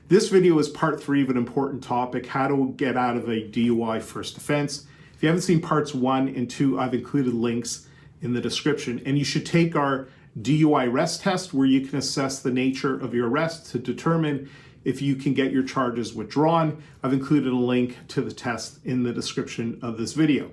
This video is part 3 of an important topic, how to get out of a DUI first offense. If you haven't seen parts 1 and 2, I've included links in the description. And you should take our DUI arrest test where you can assess the nature of your arrest to determine if you can get your charges withdrawn. I've included a link to the test in the description of this video.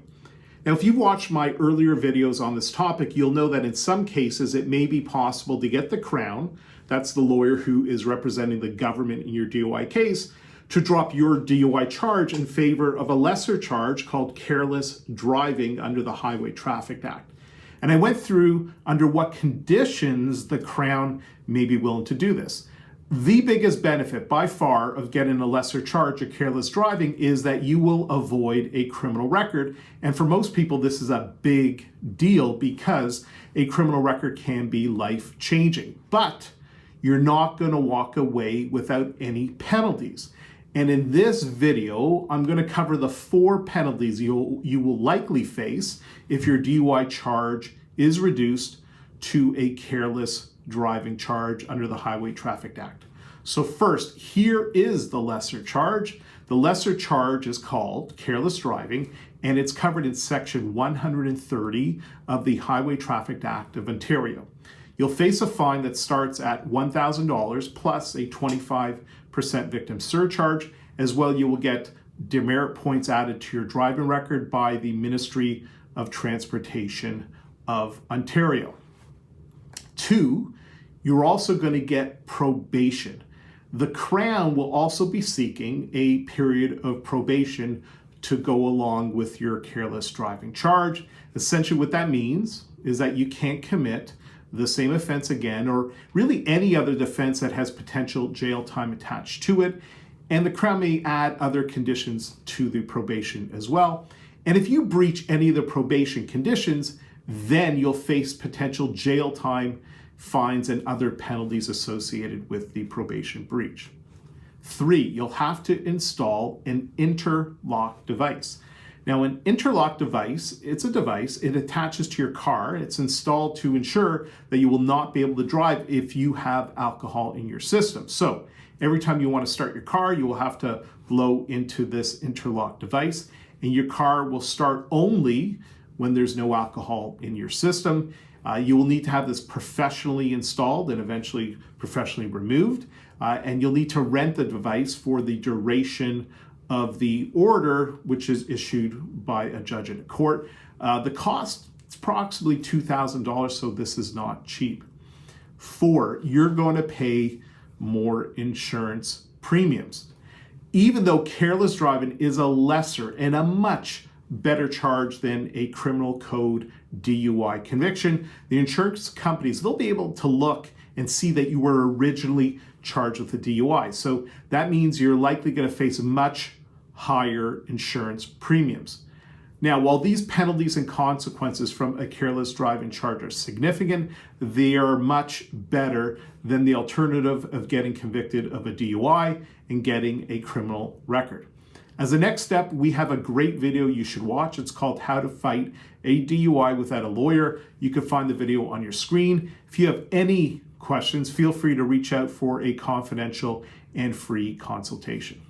Now, if you've watched my earlier videos on this topic, you'll know that in some cases it may be possible to get the Crown, that's the lawyer who is representing the government in your DUI case, to drop your DUI charge in favor of a lesser charge called careless driving under the Highway Traffic Act. And I went through under what conditions the Crown may be willing to do this. The biggest benefit by far of getting a lesser charge of careless driving is that you will avoid a criminal record. And for most people, this is a big deal because a criminal record can be life-changing. But you're not going to walk away without any penalties. And in this video, I'm going to cover the 4 penalties you will likely face if your DUI charge is reduced to a careless driving charge under the Highway Traffic Act. So first, here is the lesser charge. The lesser charge is called careless driving, and it's covered in section 130 of the Highway Traffic Act of Ontario. You'll face a fine that starts at $1,000 plus a 25% victim surcharge. As well, you will get demerit points added to your driving record by the Ministry of Transportation of Ontario. 2, you're also going to get probation. The Crown will also be seeking a period of probation to go along with your careless driving charge. Essentially what that means is that you can't commit the same offense again, or really any other offense that has potential jail time attached to it. And the Crown may add other conditions to the probation as well. And if you breach any of the probation conditions, then you'll face potential jail time, fines, and other penalties associated with the probation breach. 3, you'll have to install an interlock device. Now, an interlock device, it's a device, it attaches to your car. It's installed to ensure that you will not be able to drive if you have alcohol in your system. So every time you want to start your car, you will have to blow into this interlock device, and your car will start only when there's no alcohol in your system. You will need to have this professionally installed and eventually professionally removed. And you'll need to rent the device for the duration of the order, which is issued by a judge in a court. The cost is approximately $2,000, so this is not cheap. 4, you're going to pay more insurance premiums. Even though careless driving is a lesser and a much better charge than a criminal code DUI conviction, the insurance companies, they'll be able to look and see that you were originally charged with a DUI. So that means you're likely going to face much higher insurance premiums. Now, while these penalties and consequences from a careless driving charge are significant, they are much better than the alternative of getting convicted of a DUI and getting a criminal record. As a next step, we have a great video you should watch. It's called How to Fight a DUI Without a Lawyer. You can find the video on your screen. If you have any questions, feel free to reach out for a confidential and free consultation.